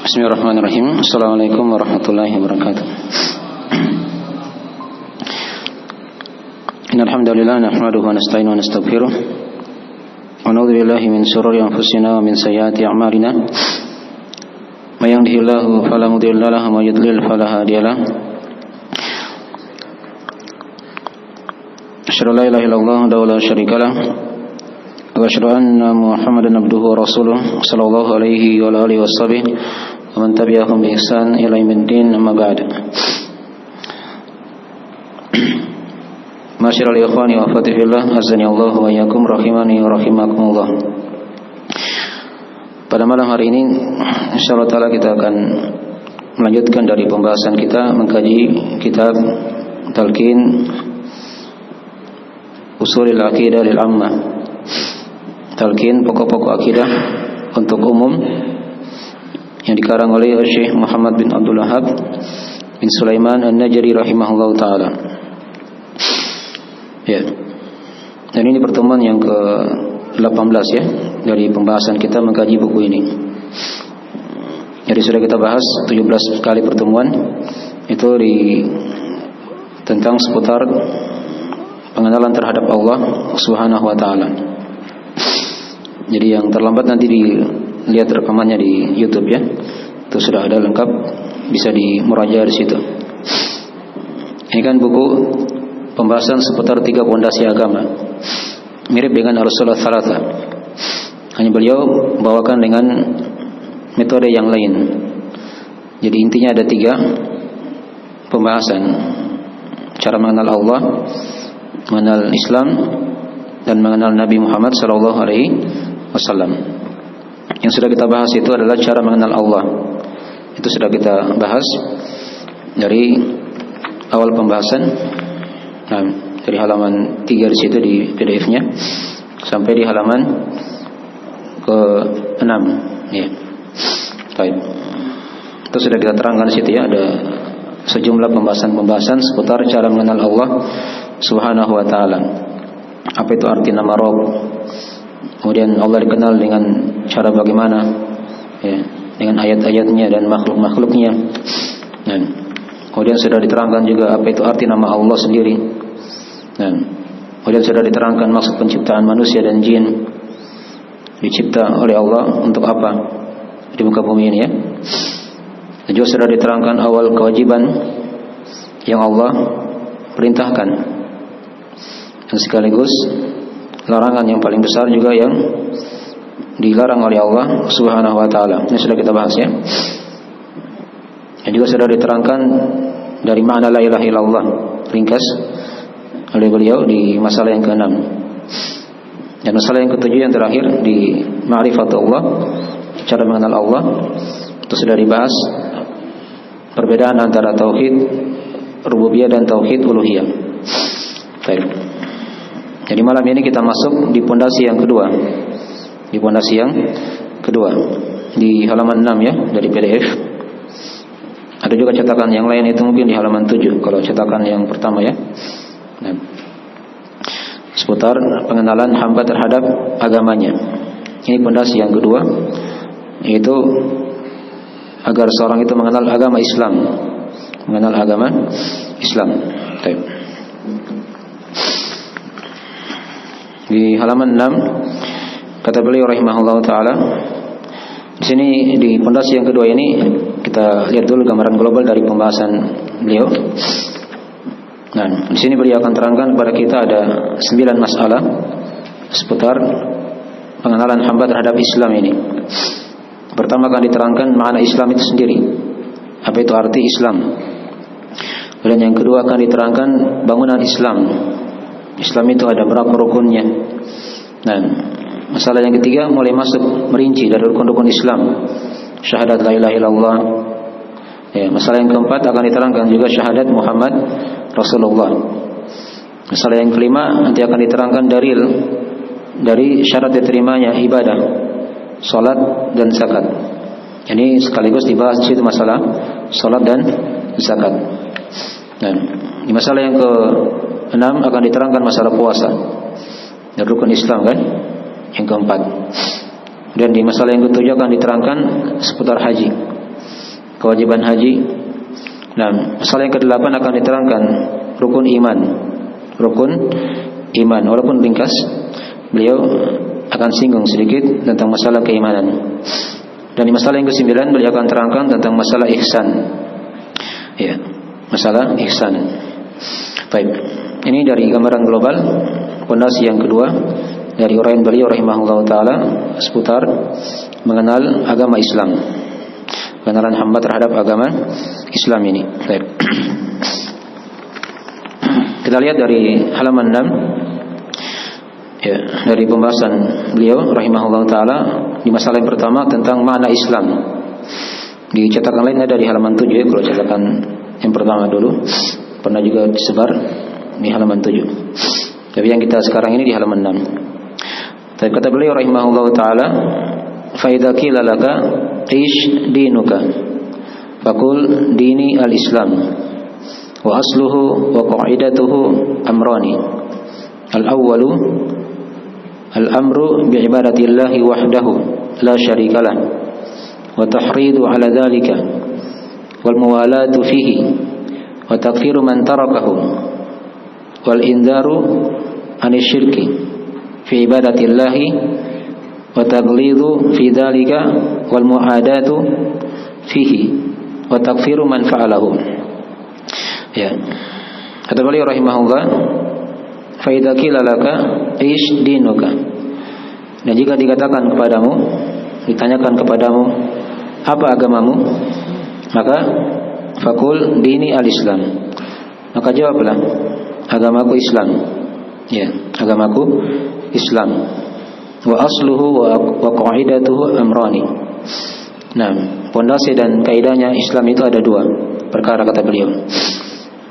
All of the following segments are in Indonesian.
Bismillahirrahmanirrahim. Assalamualaikum warahmatullahi wabarakatuh. Innal hamdalillah nahmaduhu wa nasta'inuhu wa nastaghfiruh wa na'udzu billahi min shururi anfusina wa min sayyiati a'malina. May yahdihillahu fala mudilla lahu wa may yudlil fala hadiya lahu. Asyhadu an la ilaha illallah wa la syarika lahu wa asyhadu anna Muhammadan abduhu wa rasuluh sallallahu alaihi wa alihi washabbihi wa man tabi'ahum bi ihsan ila yaumiddin, amma ba'd. Masyiral ikhwani wa akhwati fillah, azani Allah wa iyyakum rahimani wa rahimakumullah. Pada malam hari ini insyaallah taala kita akan melanjutkan dari pembahasan kita mengkaji kitab Talqin Ushulul Aqidah lil Ammah. Talqin pokok-pokok akidah untuk umum yang dikarang oleh Syekh Muhammad bin Abdul Wahhab bin Sulaiman An-Najari rahimahullahu taala. Ya. Dan ini pertemuan yang ke-18 ya dari pembahasan kita mengkaji buku ini. Jadi sudah kita bahas 17 kali pertemuan itu tentang seputar pengenalan terhadap Allah Subhanahu wa taala. Jadi yang terlambat nanti dilihat rekamannya di YouTube ya. Itu sudah ada lengkap, bisa dimurajaah di situ. Ini kan buku pembahasan seputar 3 pondasi agama. Mirip dengan Ar-Rasulullah Thalatha. Hanya beliau bawakan dengan metode yang lain. Jadi intinya ada 3 pembahasan. Cara mengenal Allah, mengenal Islam, dan mengenal Nabi Muhammad sallallahu alaihi wasallam. Yang sudah kita bahas itu adalah cara mengenal Allah. Itu sudah kita bahas dari awal pembahasan. Nah, dari halaman 3 di situ di PDF-nya sampai di halaman ke-6 ya. Baik. Itu sudah kita terangkan di situ ya, ada sejumlah pembahasan-pembahasan seputar cara mengenal Allah Subhanahu wa taala. Apa itu arti nama Rabb? Kemudian Allah dikenal dengan cara bagaimana ya, dengan ayat-ayatnya dan makhluk-makhluknya. Dan kemudian sudah diterangkan juga apa itu arti nama Allah sendiri. Dan kemudian sudah diterangkan maksud penciptaan manusia dan jin. Dicipta oleh Allah untuk apa di muka bumi ini ya. Dan juga sudah diterangkan awal kewajiban yang Allah perintahkan. Dan sekaligus larangan yang paling besar juga yang dilarang oleh Allah Subhanahu wa taala. Ini sudah kita bahas ya. Dan juga sudah diterangkan dari makna la ilaha illallah ringkas oleh beliau di masalah yang ke-6. Dan masalah yang ke-7 yang terakhir di ma'rifatullah, cara mengenal Allah, itu sudah dibahas perbedaan antara tauhid rububiyah dan tauhid uluhiyah. Baik. Jadi malam ini kita masuk di pondasi yang kedua. Di pondasi yang kedua di halaman 6 ya dari PDF. Ada juga cetakan yang lain itu mungkin di halaman 7 kalau cetakan yang pertama ya. Nah, seputar pengenalan hamba terhadap agamanya. Ini pondasi yang kedua, yaitu agar seorang itu mengenal agama Islam. Mengenal agama Islam. Baik. Di halaman 6 kata beliau rahimahullah taala, di sini di pondasi yang kedua ini kita lihat dulu gambaran global dari pembahasan beliau. Nah, di sini beliau akan terangkan kepada kita ada 9 masalah seputar pengenalan hamba terhadap Islam ini. Pertama akan diterangkan makna Islam itu sendiri. Apa itu arti Islam? Dan yang kedua akan diterangkan bangunan Islam. Islam itu ada berapa rukunnya. Nah, masalah yang ketiga mulai masuk merinci dari rukun-rukun Islam. Syahadat la ilaha illallah. Ya, masalah yang keempat akan diterangkan juga syahadat Muhammad Rasulullah. Masalah yang kelima nanti akan diterangkan dalil dari syarat diterimanya ibadah, salat dan zakat. Ini sekaligus dibahas di situ masalah salat dan zakat. Dan di masalah yang ke-6 akan diterangkan masalah puasa dan rukun Islam kan, yang keempat. Dan di masalah yang ke-7 akan diterangkan seputar haji. kewajiban haji. Nah, masalah yang ke-8 akan diterangkan rukun iman. Rukun iman, walaupun ringkas, beliau akan singgung sedikit tentang masalah keimanan. Dan di masalah yang ke-9 beliau akan terangkan tentang masalah ihsan. Ya, masalah ihsan. Baik. Ini dari gambaran global, pondasi yang kedua dari uraian beliau rahimahullah taala seputar mengenal agama Islam. Pengenalan hamba terhadap agama Islam ini. Baik. Kita lihat dari halaman 6 ya, dari pembahasan beliau rahimahullah taala di masalah yang pertama tentang makna Islam. Di cetakan lain ada di halaman 7 ya, kalau cetakan yang pertama dulu pernah juga disebar di halaman 7. Tapi yang kita sekarang ini di halaman 6. Tapi kata beliau rahimahullah taala, fa idza qila laka ish dinuka faqul dini al-Islam wa asluhu wa qa'idatuhu amrani. Al-awwalu al-amru bi'ibadatillahi wahdahu la syarikalah wa tahridu ala dhalika wal muwalatu fihi wa takfiru man tarakahu wal indaru anisyirki fi ibadatillahi wa taglidhu fi dhalika wal mu'adatu fihi wa takfiru man fa'alahu. Ya. Kata beliau rahimahullah, fa idza qila laka ish dinuka. Dan jika dikatakan kepadamu, ditanyakan kepadamu, apa agamamu? Maka faqul dini al-Islam. Maka jawablah, agamaku Islam. Ya, agamaku Islam. Wa asluhu wa qa'idatuhu amrani. Nah, pondasi dan kaidahnya Islam itu ada dua perkara kata beliau.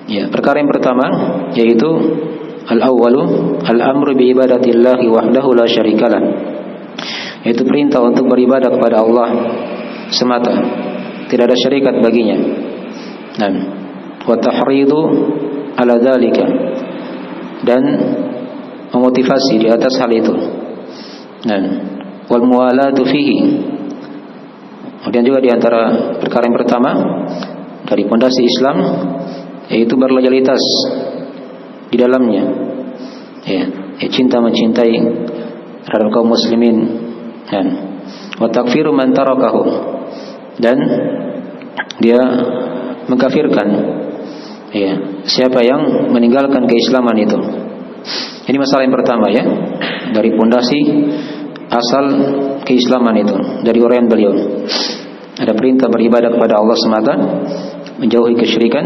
Ya, perkara yang pertama yaitu al-awwalu al-amru bi ibadatillahi wahdahu la syarikalah. Yaitu perintah untuk beribadah kepada Allah semata, tidak ada syarikat baginya. Dan wa tahridu ala dzalika, dan memotivasi di atas hal itu. Dan wal muwalatu fihi. Kemudian juga di antara perkara yang pertama dari pondasi Islam yaitu berloyalitas di dalamnya. Ya, cinta mencintai terhadap kaum muslimin, dan wa takfiru man tarakahu, dan dia mengkafirkan ya siapa yang meninggalkan keislaman itu. Ini masalah yang pertama ya, dari pondasi asal keislaman itu, dari uraian beliau. Ada perintah beribadah kepada Allah semata, menjauhi kesyirikan.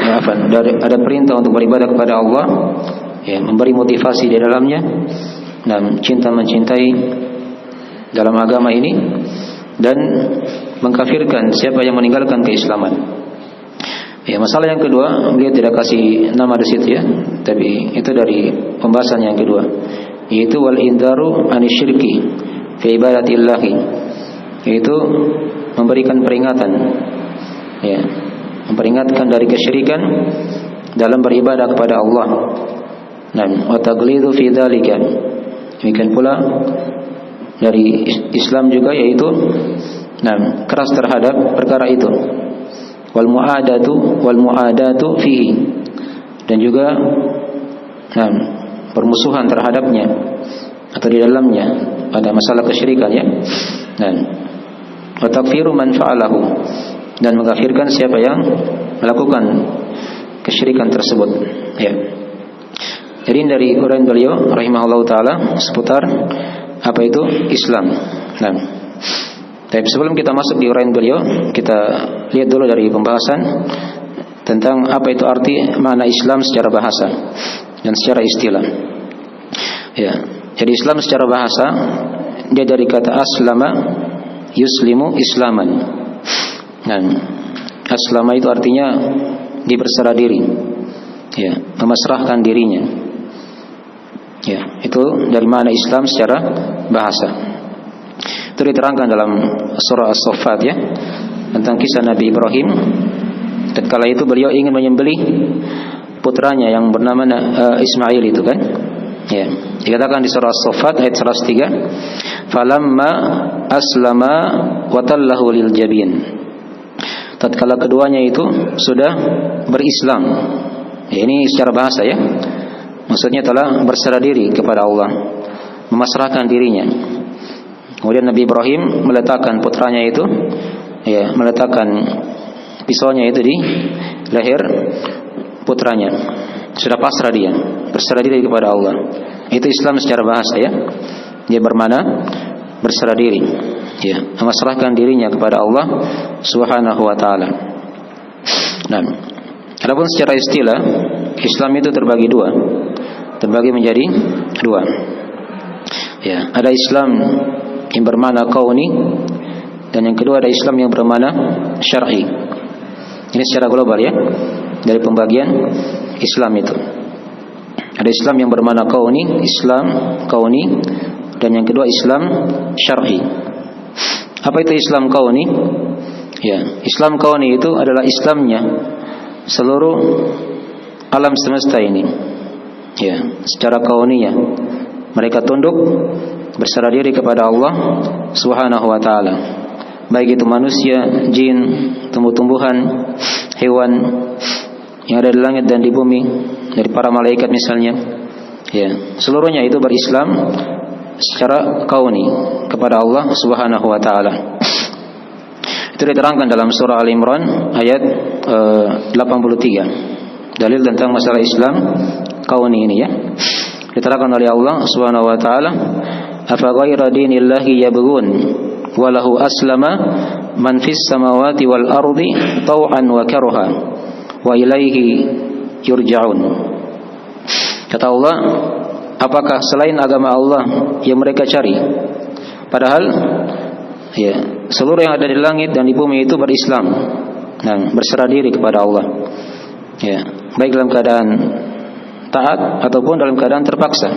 Ada perintah untuk beribadah kepada Allah, ya, memberi motivasi di dalamnya, dan cinta mencintai dalam agama ini, dan mengkafirkan siapa yang meninggalkan keislaman. Ya, masalah yang kedua beliau tidak kasih nama di situ ya, tapi itu dari pembahasan yang kedua, yaitu wal indaru anisyirki fi ibadatillahi, yaitu memberikan peringatan, ya, memperingatkan dari kesyirikan dalam beribadah kepada Allah. Dan wa taglidhu fi dzalika, demikian pula dari Islam juga, yaitu keras terhadap perkara itu. Wal mu'adatu fihi, dan juga permusuhan terhadapnya atau di dalamnya pada masalah kesyirikan ya. Dan wa takfiru man fa'alahu, dan mengkafirkan siapa yang melakukan kesyirikan tersebut ya. Jadi dari uraian beliau rahimahullahu taala seputar apa itu Islam. Nah, tapi sebelum kita masuk di uraian beliau, kita lihat dulu dari pembahasan tentang apa itu arti makna Islam secara bahasa dan secara istilah. Ya, jadi Islam secara bahasa dia dari kata aslama yuslimu islaman. Dan aslama itu artinya diberserah diri, ya, memasrahkan dirinya. Ya, itu dari makna Islam secara bahasa. Itu diterangkan dalam surah As-Saffat ya, tentang kisah Nabi Ibrahim. Tatkala itu beliau ingin menyembelih putranya yang bernama Ismail itu kan. Ya, dikatakan di surah As-Saffat ayat 103, falamma aslama wa tallahu lil jabin. tatkala keduanya itu sudah berislam. Ya, ini secara bahasa ya. Maksudnya telah berserah diri kepada Allah, memasrahkan dirinya. Kemudian Nabi Ibrahim meletakkan putranya itu, ya, meletakkan pisaunya itu di leher putranya. Sudah pasrah dia, berserah diri kepada Allah. Itu Islam secara bahasa ya. Dia bermana berserah diri, ya, memasrahkan dirinya kepada Allah Subhanahu wa taala. Nah, adapun secara istilah, Islam itu terbagi dua. Terbagi menjadi dua. Ya, ada Islam yang bermakna kauni, dan yang kedua ada Islam yang bermakna syar'i. Ini secara global ya, dari pembagian Islam itu. Ada Islam yang bermakna kauni, Islam kauni, dan yang kedua Islam syar'i. Apa itu Islam kauni? Ya, Islam kauni itu adalah Islamnya seluruh alam semesta ini. Ya, secara kauniyah mereka tunduk, berserah diri kepada Allah Subhanahu wa taala. Baik itu manusia, jin, tumbuh-tumbuhan, hewan yang ada di langit dan di bumi, dari para malaikat misalnya. Ya, seluruhnya itu berislam secara kauni kepada Allah Subhanahu wa taala. Itu diterangkan dalam surah Al-Imran ayat 83. Dalil tentang masalah Islam kauni ini ya. Diterangkan oleh Allah Subhanahu wa taala, "Afa ghaira dinillahi yabghun wa lahu aslama man fis samawati wal ardi taw'an wa karha wa ilaihi yurja'un." Kata Allah, apakah selain agama Allah yang mereka cari? Padahal ya, seluruh yang ada di langit dan di bumi itu berislam dan berserah diri kepada Allah. Ya, baik dalam keadaan taat ataupun dalam keadaan terpaksa.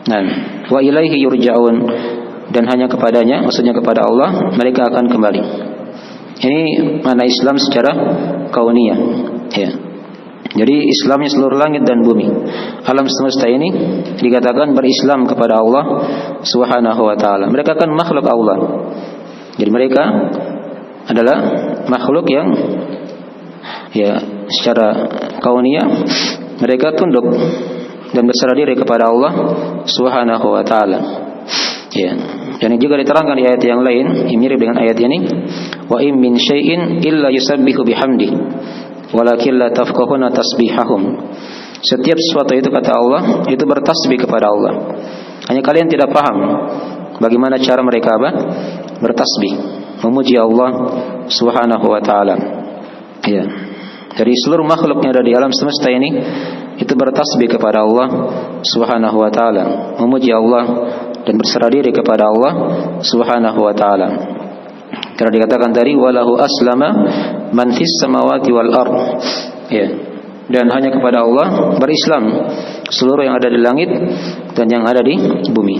Nah, wa ilaihi yurja'un, dan hanya kepadanya, maksudnya kepada Allah, mereka akan kembali. Ini makna Islam secara kauniyah. Ya. Jadi Islamnya seluruh langit dan bumi, alam semesta ini dikatakan berislam kepada Allah Subhanahu wa taala. Mereka kan makhluk Allah. Jadi mereka adalah makhluk yang ya secara kauniyah mereka tunduk dan berserah diri kepada Allah Subhanahu wa taala. Ya. Dan juga diterangkan di ayat yang lain yang mirip dengan ayat ini, wa in min syai'in illa yusabbihu bihamdi walakin la tafqahuna tasbihahum. Setiap sesuatu itu, kata Allah, itu bertasbih kepada Allah. Hanya kalian tidak paham bagaimana cara mereka bertasbih, memuji Allah Subhanahu wa taala. Ya. Dari seluruh makhluk yang ada di alam semesta ini itu bertasbih kepada Allah Subhanahu wa taala, memuji Allah dan berserah diri kepada Allah Subhanahu wa taala. Karena dikatakan tadi walahu aslama man fis samawati wal ard. Ya. Dan hanya kepada Allah berislam seluruh yang ada di langit dan yang ada di bumi.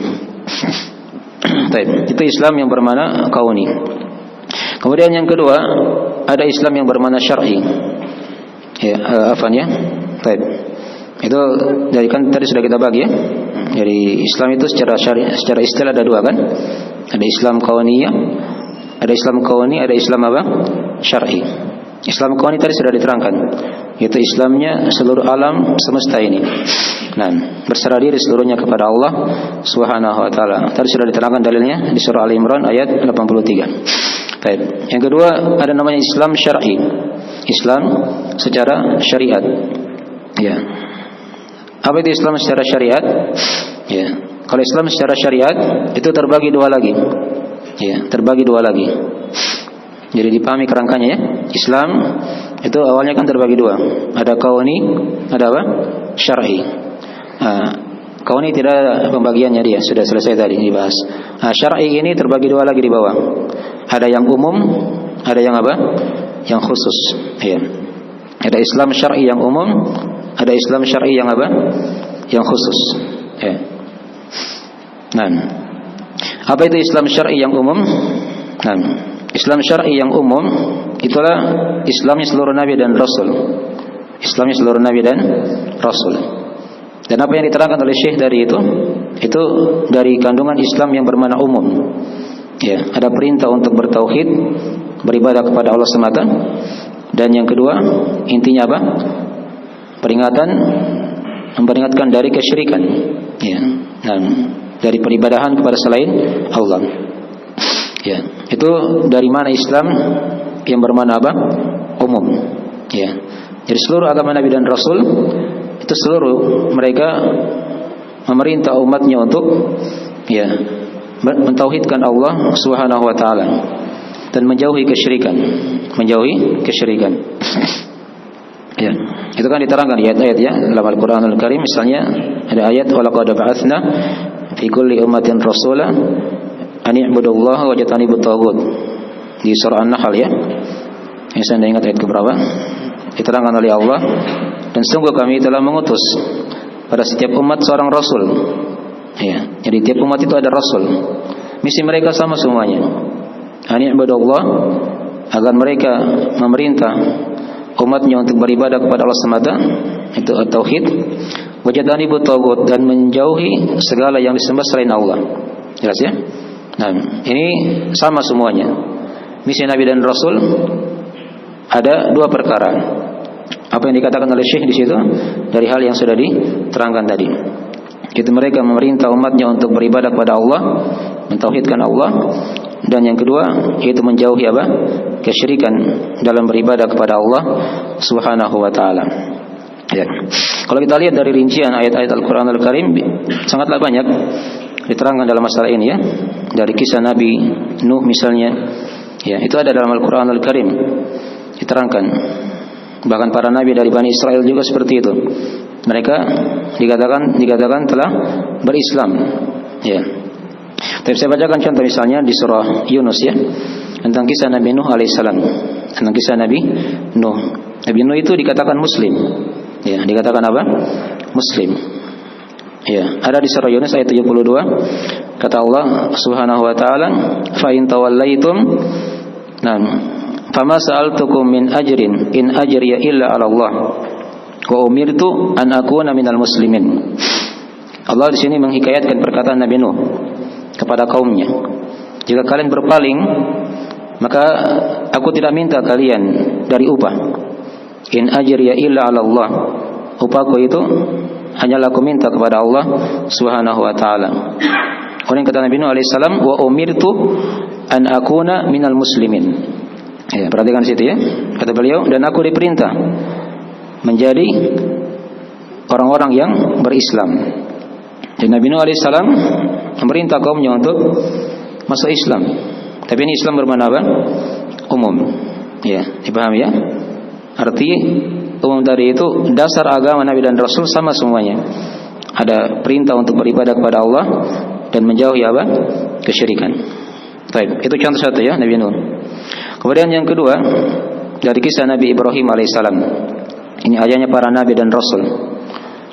Baik, itu Islam yang bermakna kauni. Kemudian yang kedua, ada Islam yang bermakna syar'i. Ya, ya. Baik. Itu dari kan tadi sudah kita bagi ya. Jadi Islam itu secara syari, secara istilah ada dua kan? Ada Islam kauniyah, ada Islam kauni, ada Islam apa? Syar'i. Islam kauni tadi sudah diterangkan, yaitu Islamnya seluruh alam semesta ini. Nah, berserah diri seluruhnya kepada Allah Subhanahu wa taala. Tadi sudah diterangkan dalilnya di surah Al-Imran ayat 83. Baik. Yang kedua ada namanya Islam syar'i. Islam secara syariat. Ya. Apa itu Islam secara syariat? Ya. Kalau Islam secara syariat itu terbagi dua lagi. Ya, terbagi dua lagi. Jadi dipahami kerangkanya ya. Islam itu awalnya kan terbagi dua. Ada kauni, ada apa? Syar'i. Kauni tidak ada pembagiannya, dia sudah selesai tadi dibahas. Syar'i ini terbagi dua lagi di bawah. Ada yang umum, ada yang apa? Yang khusus. Ya. Ada Islam syar'i yang umum, ada Islam syar'i yang apa? Yang khusus. Ya. Nah, apa itu Islam syar'i yang umum? Nah, Islam syar'i yang umum itulah Islamnya seluruh nabi dan rasul. Islamnya seluruh nabi dan rasul. Dan apa yang diterangkan oleh Syekh dari itu dari kandungan Islam yang bermakna umum. Ya, ada perintah untuk bertauhid, beribadah kepada Allah semata. Dan yang kedua, intinya apa? Memperingatkan dari kesyirikan, ya. Nah, dari peribadahan kepada selain Allah. Ya, itu dari mana Islam yang bermakna apa? Umum. Ya. Jadi seluruh agama Nabi dan Rasul itu seluruh mereka memerintah umatnya untuk ya mentauhidkan Allah Subhanahu wa taala dan menjauhi kesyirikan. Ya, itu kan diterangkan di ayat-ayat ya dalam Al-Qur'anul Karim. Misalnya ada ayat walaqad ba'atsna fi kulli ummatin rasula an i'budullaha wa jtanibut taghut di surah An-Nahl ya. Yang saya ingat ayat keberapa? Diterangkan oleh Allah, dan sungguh kami telah mengutus pada setiap umat seorang rasul. Ya, jadi tiap umat itu ada rasul. Misi mereka sama semuanya. An i'budullah, agar mereka memerintah umatnya untuk beribadah kepada Allah semata, itu at-tauhid. Wajtanibut taghut, dan menjauhi segala yang disembah selain Allah. Jelas ya? Nah, ini sama semuanya. Misi Nabi dan Rasul ada dua perkara. Apa yang dikatakan oleh Syekh di situ dari hal yang sudah diterangkan tadi. Itu mereka memerintah umatnya untuk beribadah kepada Allah, mentauhidkan Allah, dan yang kedua yaitu menjauhi apa? Kesyirikan dalam beribadah kepada Allah Subhanahu wa taala. Ya. Kalau kita lihat dari rincian ayat-ayat Al-Qur'anul Karim sangatlah banyak diterangkan dalam masalah ini ya. Dari kisah Nabi Nuh misalnya, ya, itu ada dalam Al-Qur'anul Karim diterangkan. Bahkan para nabi dari Bani Israel juga seperti itu. Mereka dikatakan telah berislam. Ya. Tapi saya bacakan contoh misalnya di surah Yunus ya, tentang kisah Nabi Nuh alaihissalam. Tentang kisah Nabi Nuh. Nabi Nuh itu dikatakan Muslim. Ya, dikatakan apa? Muslim. Ya, ada di surah Yunus ayat 72. Kata Allah Subhanahu wa taala, "Fa in tawallaitum" Fama sa'altukum min ajrin in ajriya illa 'ala Allah wa umirtu an akuna minal muslimin. Allah di sini menghikayatkan perkataan Nabi Nuh kepada kaumnya. Jika kalian berpaling, maka aku tidak minta kalian dari upah. In ajriya illa 'ala Allah. Upahku itu hanyalah aku minta kepada Allah Subhanahu wa taala. Kemudian kata Nabi Nuh alaihissalam, wa umirtu an akuna minal muslimin. Ya, perhatikan situ ya. Kata beliau, dan aku diperintah menjadi orang-orang yang berislam. Dan Nabi Nuh alaihissalam memerintah kaumnya untuk masuk Islam. Tapi ini Islam bermakna apa? Umum. Ya, dipahami ya? Arti umum tadi itu dasar agama Nabi dan Rasul sama semuanya. Ada perintah untuk beribadah kepada Allah dan menjauhi apa? Kesyirikan. Baik, itu contoh satu ya Nabi Nuh. Kemudian yang kedua dari kisah Nabi Ibrahim alaihissalam. Ini ayahnya para nabi dan rasul.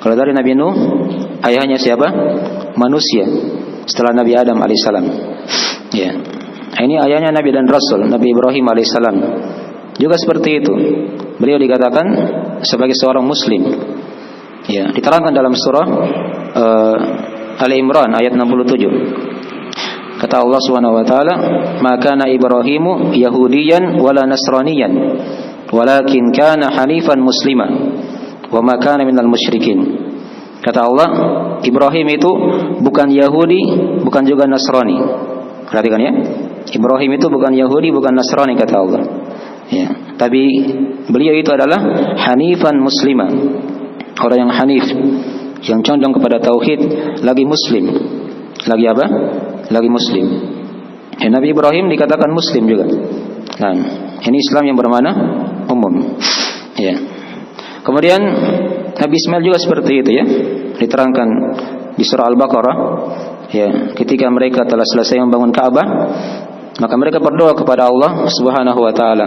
Kalau dari Nabi Nuh, ayahnya siapa? Manusia setelah Nabi Adam alaihissalam. Ya, ini ayahnya nabi dan rasul Nabi Ibrahim alaihissalam. Juga seperti itu. Beliau dikatakan sebagai seorang Muslim. Ya, diterangkan dalam surah Ali Imran ayat 67. Kata Allah Subhanahu wa taala, "Maka kana Ibrahimu Yahudiyan wala Nasraniyan, walakin kana hanifan muslima, wa ma kana minal musyrikin." Kata Allah, Ibrahim itu bukan Yahudi, bukan juga Nasrani. Perhatikan ya. Ibrahim itu bukan Yahudi, bukan Nasrani kata Allah. Ya, tapi beliau itu adalah hanifan muslima. Orang yang hanif, yang condong kepada tauhid, lagi muslim. Lagi apa? Lagi muslim. Ya, Nabi Ibrahim dikatakan muslim juga. Nah, ini Islam yang bermakna umum. Ya. Kemudian Nabi Ismail juga seperti itu ya. Diterangkan di surah Al-Baqarah. Ya, ketika mereka telah selesai membangun Ka'bah, maka mereka berdoa kepada Allah Subhanahu wa taala.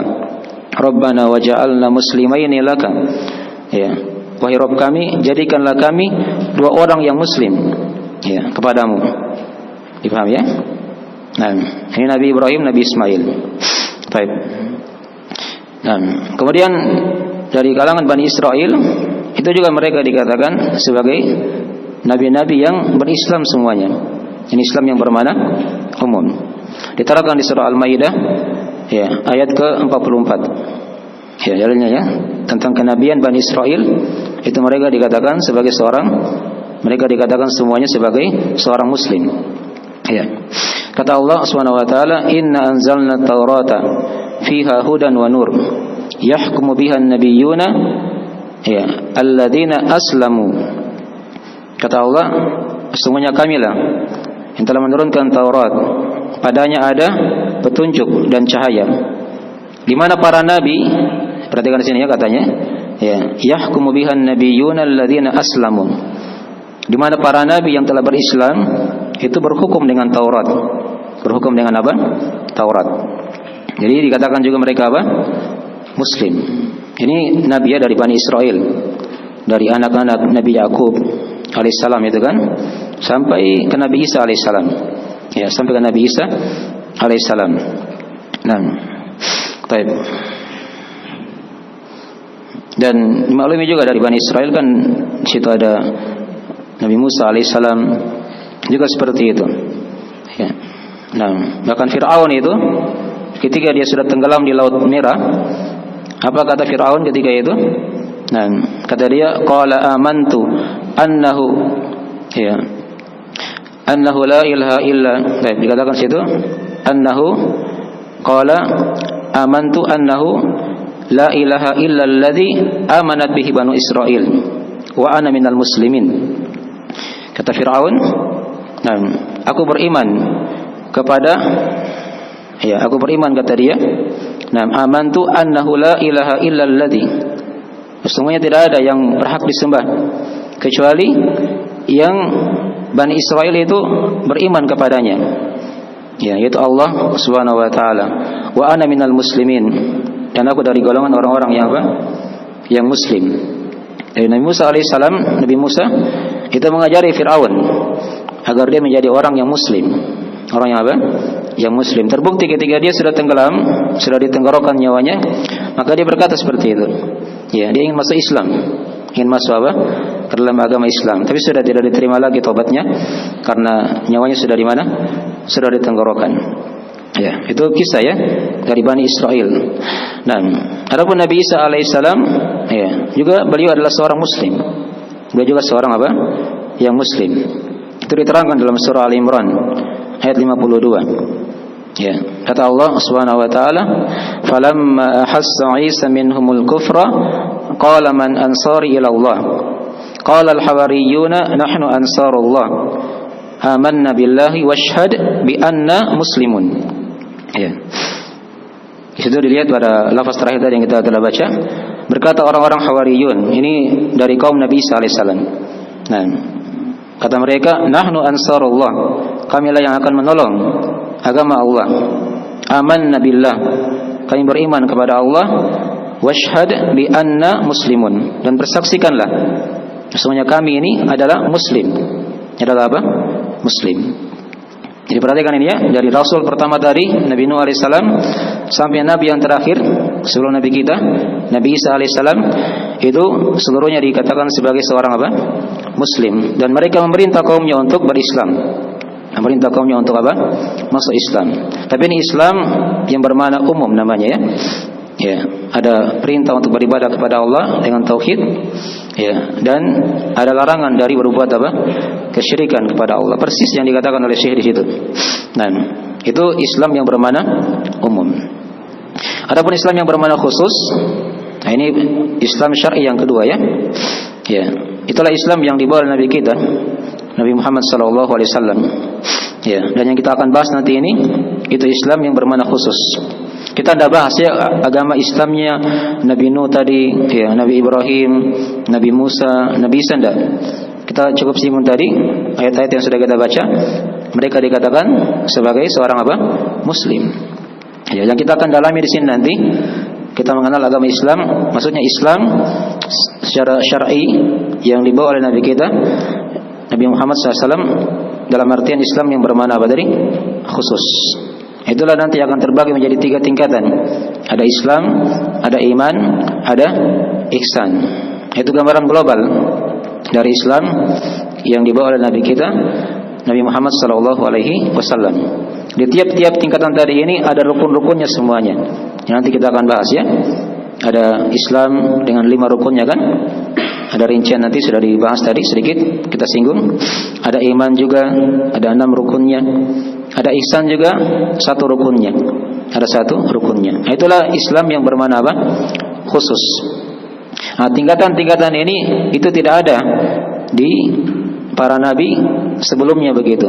Rabbana waj'alna muslimaini laka. Ya. Wahai Rabb kami, jadikanlah kami dua orang yang muslim ya kepadamu. Dipaham ya? Nah, ini Nabi Ibrahim, Nabi Ismail. Baik. Nah, kemudian dari kalangan Bani Israel itu juga mereka dikatakan sebagai nabi-nabi yang berislam semuanya. Ini Islam yang bermakna umum. Diterangkan di surah Al-Maidah ya, ayat ke-44. Ya, dalilnya ya tentang kenabian Bani Israel itu mereka dikatakan semuanya sebagai seorang muslim. Ya. Kata Allah Subhanahu wa taala, "Inna anzalna at-taurata fiha hudan wa nur, yahkumu biha an-nabiyyuna ya alladzina aslamu." Kata Allah, sesungguhnya kamilah yang telah menurunkan Taurat, padanya ada petunjuk dan cahaya. Di mana para nabi, perhatikan di sini ya katanya, ya, yahkumu biha an-nabiyyuna alladzina aslamu. Di mana para nabi yang telah berislam itu berhukum dengan Taurat. Berhukum dengan apa? Taurat. Jadi dikatakan juga mereka apa? Muslim. Ini nabi ya dari Bani Israel, dari anak-anak Nabi Yakub alaihissalam itu kan, sampai ke Nabi Isa alaihissalam. Ya, sampai ke Nabi Isa alaihissalam. Nah, baik. Dan dimaklumi juga dari Bani Israel kan, di situ ada Nabi Musa alaihissalam juga seperti itu. Ya. Nah, bahkan Fir'aun itu ketika dia sudah tenggelam di Laut Merah, apa kata Fir'aun ketika itu? Nah, kata dia, qala amantu annahu ya annahu la ilaha illa. Baik, dikatakan situ annahu qala amantu annahu la ilaha illa alladhi amanat bihi banu Israil wa ana minal muslimin. Kata Fir'aun, nah, aku beriman kata dia, nah, amantu annahu la ilaha illa alladhi, sesungguhnya tidak ada yang berhak disembah kecuali yang Bani Israel itu beriman kepadanya, ya, yaitu Allah Subhanahu wa taala. Wa ana minal muslimin, dan aku dari golongan orang-orang yang apa? Yang muslim. Dari Nabi Musa alaihissalam, Nabi Musa itu mengajari Fir'aun agar dia menjadi orang yang muslim. Orang yang apa? Yang muslim. Terbukti ketika dia sudah tenggelam, sudah ditenggorokan nyawanya, maka dia berkata seperti itu. Ya, dia ingin masuk Islam, ingin masuk apa? Ke dalam agama Islam. Tapi sudah tidak diterima lagi tobatnya karena nyawanya sudah di mana? Sudah ditenggorokan. Ya, itu kisah ya dari Bani Israel. Nah, adapun Nabi Isa alaihissalam, ya, juga beliau adalah seorang muslim. Beliau juga seorang apa? Yang muslim. Itu diterangkan dalam surah Al-Imran ayat 52. Ya, kata Allah Subhanahu wa taala, "Falamma ahassa Isa minhumul kufra, qala man ansari ila Allah? Qala al-hawariyuna nahnu ansarullah. Amanna billahi washhad bi anna muslimun." Ya. Di situ dilihat pada lafaz terakhir tadi yang kita telah baca, berkata orang-orang Hawariyun, ini dari kaum Nabi Isa alaihissalam. Nah, kata mereka, nahnu ansarullah, kamilah yang akan menolong agama Allah. Amanna billah, kami beriman kepada Allah. Washhad bi anna muslimun, dan bersaksikanlah sesungguhnya kami ini adalah muslim. Adalah apa? Muslim. Jadi perhatikan ini ya, dari Rasul pertama tadi Nabi Nuh alaihissalam sampai Nabi yang terakhir sebelum Nabi kita, Nabi Isa alaihissalam, itu seluruhnya dikatakan sebagai seorang apa? Muslim. Dan mereka memerintah kaumnya untuk berislam. Memerintah kaumnya untuk apa? Masuk Islam. Tapi ini Islam yang bermakna umum namanya ya. Ya, ada perintah untuk beribadah kepada Allah dengan tauhid, ya, dan ada larangan dari berbuat apa? Kesyirikan kepada Allah. Persis yang dikatakan oleh Syekh di situ. Nah, itu Islam yang bermakna umum. Adapun Islam yang bermakna khusus, nah ini Islam syar'i yang kedua ya. Ya, itulah Islam yang dibawa oleh Nabi kita, Nabi Muhammad sallallahu alaihi wasallam. Ya, dan yang kita akan bahas nanti ini itu Islam yang bermakna khusus. Kita tidak bahas ya agama Islamnya Nabi Nuh tadi, ya, Nabi Ibrahim, Nabi Musa, Nabi Isa, tidak. Kita cukup singgung tadi ayat-ayat yang sudah kita baca. Mereka dikatakan sebagai seorang apa? Muslim. Ya, yang kita akan dalami di sini nanti, kita mengenal agama Islam, maksudnya Islam secara syar'i yang dibawa oleh Nabi kita, Nabi Muhammad SAW, dalam artian Islam yang bermakna apa tadi? Khusus. Itulah nanti akan terbagi menjadi 3 tingkatan. Ada Islam, ada iman, ada ihsan. Itu gambaran global dari Islam yang dibawa oleh Nabi kita, Nabi Muhammad SAW. Di tiap-tiap tingkatan tadi ini ada rukun-rukunnya semuanya. Yang nanti kita akan bahas ya. Ada Islam dengan 5 rukunnya kan? Ada rincian nanti sudah dibahas tadi sedikit kita singgung. Ada iman juga, ada 6 rukunnya. Ada ihsan juga 1 rukunnya. Ada 1 rukunnya. Itulah Islam yang bermakna apa? Khusus. Nah, tingkatan-tingkatan ini itu tidak ada di para nabi sebelumnya begitu.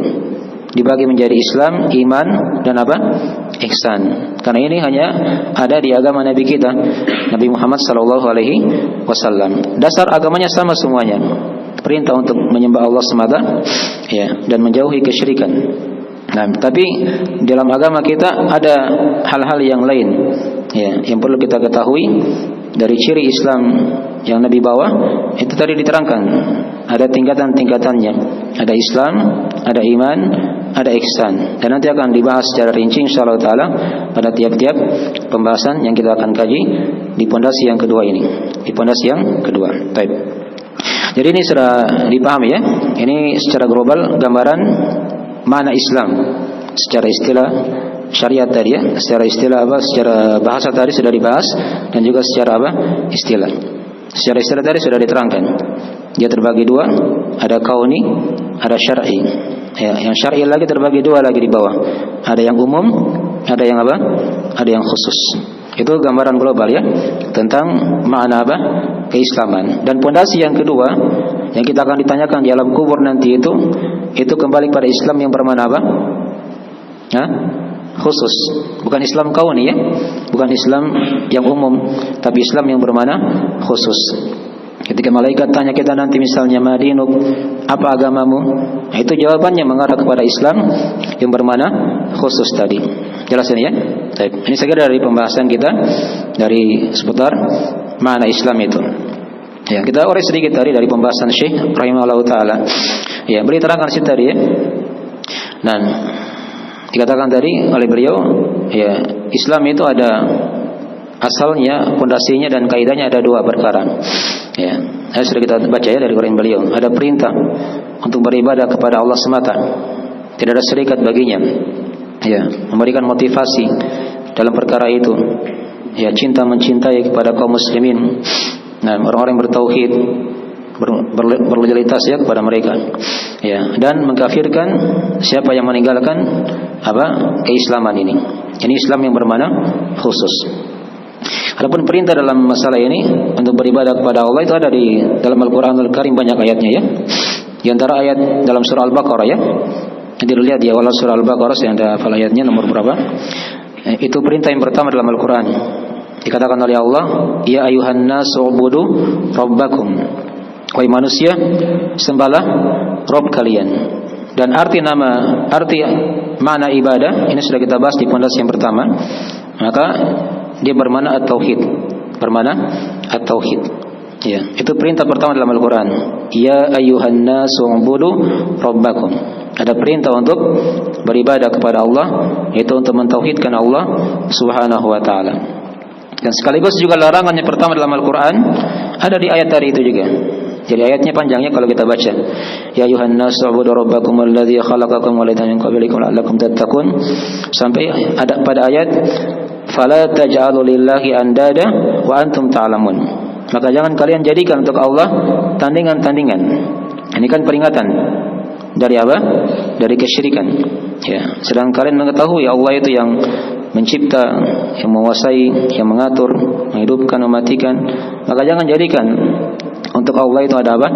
Dibagi menjadi Islam, iman, dan apa? Ihsan. Karena ini hanya ada di agama Nabi kita, Nabi Muhammad SAW. Dasar agamanya sama semuanya. Perintah untuk menyembah Allah semata, ya, dan menjauhi kesyirikan. Nah, tapi dalam agama kita ada hal-hal yang lain, ya, yang perlu kita ketahui dari ciri Islam yang Nabi bawa. Itu tadi diterangkan. Ada tingkatan-tingkatannya. Ada Islam, ada iman, ada ihsan. Dan nanti akan dibahas secara rinci insyaallah taala pada tiap-tiap pembahasan yang kita akan kaji di pondasi yang kedua ini. Di pondasi yang kedua. Baik. Jadi ini sudah dipahami ya. Ini secara global gambaran makna Islam secara istilah syariat tadi ya. Secara istilah apa? Secara bahasa tadi sudah dibahas dan juga secara apa? Istilah. Secara istilah tadi sudah diterangkan. Dia terbagi 2, ada kauni, ada syar'i. Ya, yang syar'i lagi terbagi 2 lagi di bawah. Ada yang umum, ada yang apa? Ada yang khusus. Itu gambaran global ya tentang makna apa? Keislaman. Dan pondasi yang kedua yang kita akan ditanyakan di alam kubur nanti itu kembali pada Islam yang bermakna apa? Hah? Khusus. Bukan Islam kauni ya. Bukan Islam yang umum, tapi Islam yang bermakna khusus. Ketika malaikat tanya kita nanti misalnya madinuk, apa agamamu? Nah, itu jawabannya mengarah kepada Islam yang bermakna khusus tadi. Jelas ini ya? Baik. Ini segera dari pembahasan kita dari seputar makna Islam itu. Ya, kita urai sedikit tadi dari pembahasan Syekh rahimahullah taala. Ya, beri terangkan situ tadi ya. Dan dikatakan tadi oleh beliau, ya, Islam itu ada asalnya, pondasinya dan kaidahnya ada 2 perkara. Ya, sudah kita baca ya dari Quran beliau. Ada perintah untuk beribadah kepada Allah semata, tidak ada syirikat baginya. Ya, memberikan motivasi dalam perkara itu. Ya, cinta mencintai kepada kaum muslimin. Nah, orang-orang yang bertauhid, berloyalitas ya kepada mereka. Ya, dan mengkafirkan siapa yang meninggalkan apa? Keislaman ini. Ini Islam yang bermakna khusus. Adapun perintah dalam masalah ini untuk beribadah kepada Allah itu ada di dalam Al-Qur'anul Karim banyak ayatnya ya. Di antara ayat dalam surah Al-Baqarah ya. Nanti dilihat di awal surah Al-Baqarah yang ada hafal ayatnya nomor berapa. Itu perintah yang pertama dalam Al-Qur'an. Dikatakan oleh Allah, ya ayuhan nasu ubudu rabbakum. Wahai manusia, sembahlah Rabb kalian. Dan arti makna ibadah ini sudah kita bahas di pondasi yang pertama. Maka dia bermakna at-tauhid. Bermakna at-tauhid. Ya, itu perintah pertama dalam Al-Qur'an. Ya ayyuhan nasu ubudu rabbakum. Ada perintah untuk beribadah kepada Allah, yaitu untuk mentauhidkan Allah Subhanahu wa taala. Dan sekaligus juga larangan yang pertama dalam Al-Qur'an ada di ayat tadi itu juga. Jadi ayatnya panjangnya kalau kita baca. Ya ayyuhan nasu ubudu rabbakum alladzi khalaqakum wal ladzina min qablikum la'allakum tattaqun sampai ada pada ayat fala taj'alu lillahi andada wa antum ta'lamun. Maka jangan kalian jadikan untuk Allah tandingan-tandingan. Ini kan peringatan dari apa? Dari kesyirikan. Ya, sedang kalian mengetahui Allah itu yang mencipta, yang menguasai, yang mengatur, menghidupkan, mematikan. Maka jangan jadikan untuk Allah itu ada apa?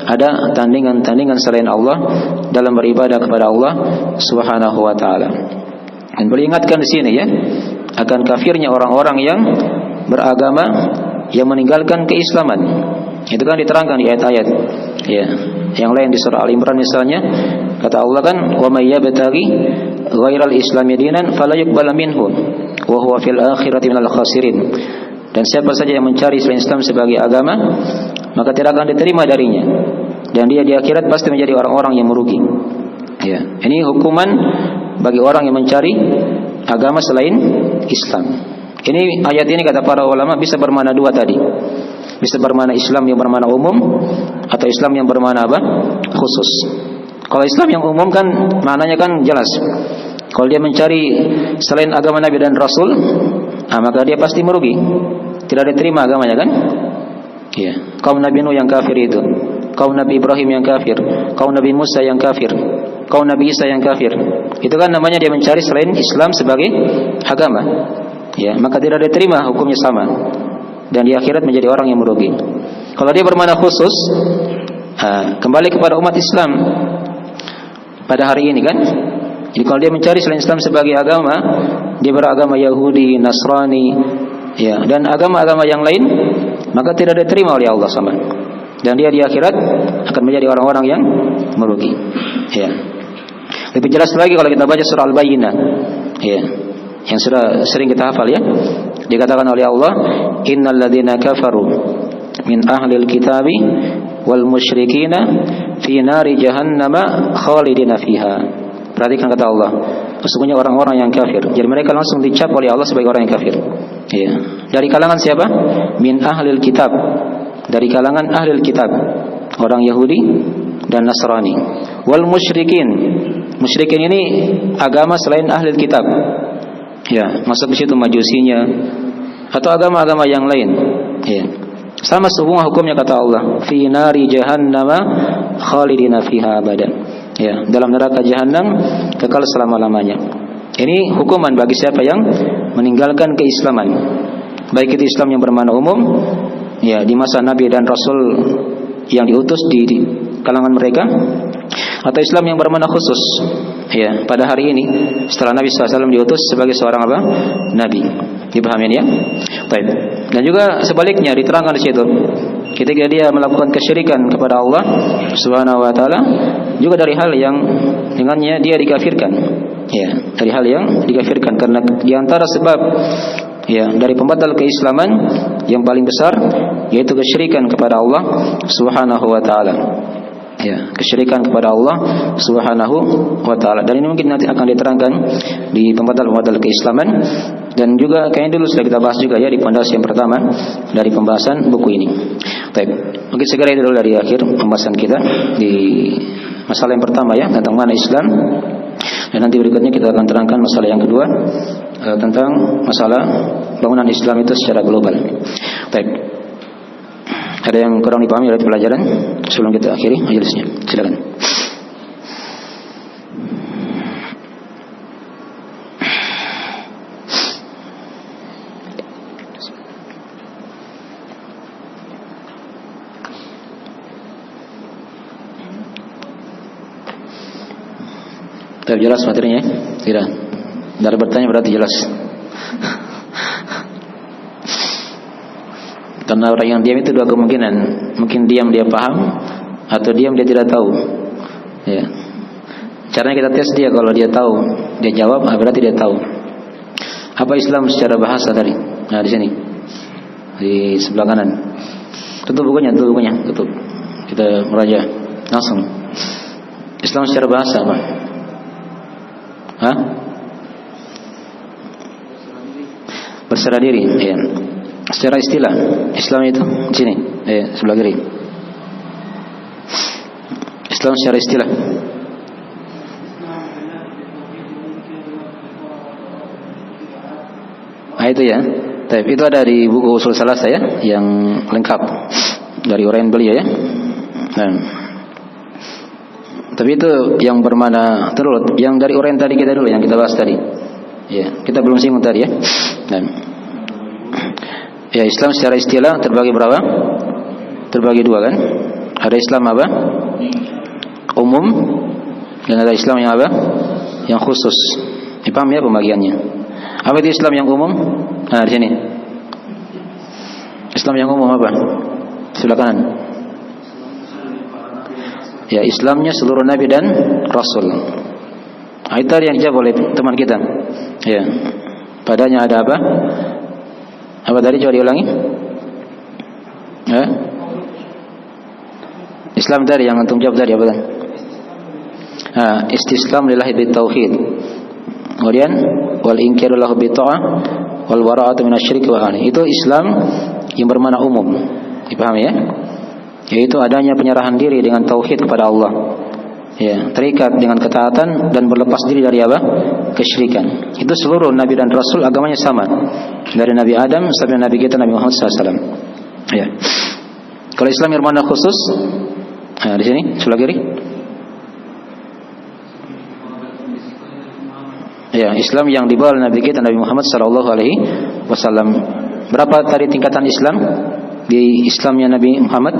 Ada tandingan-tandingan selain Allah dalam beribadah kepada Allah Subhanahu wa taala. Dan beringatkan di sini ya akan kafirnya orang-orang yang beragama yang meninggalkan keislaman. Itu kan diterangkan di ayat-ayat. Ya, yang lain di surah Al-Imran misalnya, kata Allah kan, "Wa may yabtaghi ghairal islami dinan fala yuqbal minhu wa huwa fil akhirati minal khasirin." Dan siapa saja yang mencari selain Islam sebagai agama, maka tidak akan diterima darinya, dan dia di akhirat pasti menjadi orang-orang yang merugi. Ya, ini hukuman bagi orang yang mencari agama selain Islam. Ini ayat ini kata para ulama bisa bermakna 2 tadi. Bisa bermakna Islam yang bermakna umum atau Islam yang bermakna apa? Khusus. Kalau Islam yang umum kan maknanya kan jelas. Kalau dia mencari selain agama Nabi dan Rasul, maka dia pasti merugi. tidak diterima agamanya kan? Ya. Kaum Nabi Nuh yang kafir itu, kaum Nabi Ibrahim yang kafir, kaum Nabi Musa yang kafir, kaum Nabi Isa yang kafir. Itu kan namanya dia mencari selain Islam sebagai agama. Ya, maka tidak diterima, hukumnya sama. Dan di akhirat menjadi orang yang merugi. Kalau dia bermakna khusus, kembali kepada umat Islam pada hari ini kan. Jadi kalau dia mencari selain Islam sebagai agama, dia beragama Yahudi, Nasrani, ya, dan agama-agama yang lain, maka tidak diterima oleh Allah sama. Dan dia di akhirat akan menjadi orang-orang yang merugi. Ya. Lebih jelas lagi kalau kita baca surah Al-Bayyinah, ya, yang sudah sering kita hafal ya. Dikatakan oleh Allah, innal ladzina kafaru min ahlil kitabi wal musyrikina fi nari jahannama khalidina fiha. Perhatikan kata Allah, sesungguhnya orang-orang yang kafir. Jadi mereka langsung dicap oleh Allah sebagai orang yang kafir. Ya. Dari kalangan siapa? Min ahlil kitab. Dari kalangan ahlil kitab, orang Yahudi dan Nasrani. Wal musyrikin. Musyrikin ini agama selain ahlil kitab. Ya, masuk di situ majusinya atau agama-agama yang lain. Ya. Sama semua hukumnya kata Allah, fi nari jahannama khalidina fiha abadan. Ya, dalam neraka jahanam kekal selama-lamanya. Ini hukuman bagi siapa yang meninggalkan keislaman. Baik itu Islam yang bermakna umum, ya, di masa Nabi dan Rasul yang diutus di kalangan mereka, atau Islam yang bermakna khusus, ya, pada hari ini setelah Nabi SAW diutus sebagai seorang apa? Nabi. Dipahami ya? Baik. Dan juga sebaliknya diterangkan di situ, ketika dia melakukan kesyirikan kepada Allah Subhanahu wa taala, juga dari hal yang dengannya dia dikafirkan. Ya, dari hal yang dikafirkan karena di antara sebab, ya, dari pembatal keislaman yang paling besar yaitu kesyirikan kepada Allah Subhanahu wa taala. Ya, kesyirikan kepada Allah Subhanahu wa taala. Dan ini mungkin nanti akan diterangkan di pembatal-pembatal keislaman, dan juga kayaknya dulu sudah kita bahas juga ya di pondasi yang pertama dari pembahasan buku ini. Baik, mungkin segera itu dulu dari akhir pembahasan kita di masalah yang pertama ya, tentang mana Islam. Dan nanti berikutnya kita akan terangkan masalah yang kedua, tentang masalah bangunan Islam itu secara global. Baik. Ada yang kurang dipahami dari pelajaran sebelum kita akhiri majelisnya? Silakan. Tidak jelas materinya? Tidak. Dari bertanya berarti jelas. Karena orang yang diam itu dua kemungkinan, mungkin diam dia paham, atau diam dia tidak tahu. Ya. Caranya kita tes dia, kalau dia tahu, dia jawab, berarti dia tahu. Apa Islam secara bahasa tadi? Nah, di sini, di sebelah kanan. Tutup bukunya, tutup. Kita meraja langsung. Islam secara bahasa apa? Hah? Berserah diri. Ya. Secara istilah Islam itu di sini, sebelah kiri. Islam secara istilah. Itu ya. Tapi itu ada di buku Ushul Tsalatsa ya, yang lengkap dari uraian beliau ya. Nah, tapi itu yang bermana terus, yang dari uraian tadi kita dulu yang kita bahas tadi. Ya, kita belum singgung tadi ya. Nah, ya, Islam secara istilah terbagi berapa? Terbagi dua kan? Ada Islam apa? Umum, dan ada Islam yang apa? Yang khusus. Dipaham ya pembagiannya? Apa itu Islam yang umum? Nah, di sini. Islam yang umum apa? Sebelah kanan. Ya, Islamnya seluruh Nabi dan Rasul. Nah, itu yang dijawab oleh teman kita. Ya. Padanya ada apa? Apa tadi, coba diulangi? Islam tadi yang antum jawab tadi apa tadi? Istislam lillahi bitauhid. Kemudian wal inkiru lahu bitta'ah wal bara'atu minasyirki wa ahli. Itu Islam yang bermakna umum. Dipahami ya? Yaitu adanya penyerahan diri dengan tauhid kepada Allah. ya, terikat dengan ketaatan dan berlepas diri dari apa? Kesyirikan. Itu seluruh nabi dan rasul agamanya sama. Dari Nabi Adam sampai Nabi kita Nabi Muhammad SAW. Ya. Kalau Islam yang mana khusus? Nah, di sini sebelah kiri. Ya, Islam yang dibawa oleh Nabi kita Nabi Muhammad SAW. Berapa tadi tingkatan Islam di Islamnya Nabi Muhammad?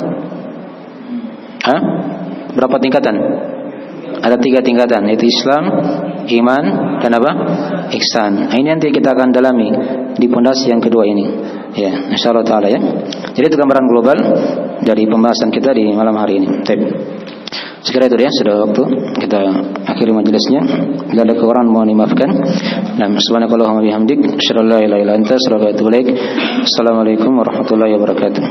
Berapa tingkatan? Ada 3 tingkatan, yaitu Islam, iman, dan apa? Ihsan. Ini nanti kita akan dalami di pondasi yang kedua ini. Ya, insyaallah taala ya. Jadi itu gambaran global dari pembahasan kita di malam hari ini. Baik. Sekira itu ya, sudah waktu kita akhiri majelisnya. Bila ada kekurangan mohon dimaafkan. Subhanakallahumma bihamdik, asyhadu an la ilaha illa anta, astaghfiruka wa atubu ilaik. Assalamualaikum warahmatullahi wabarakatuh.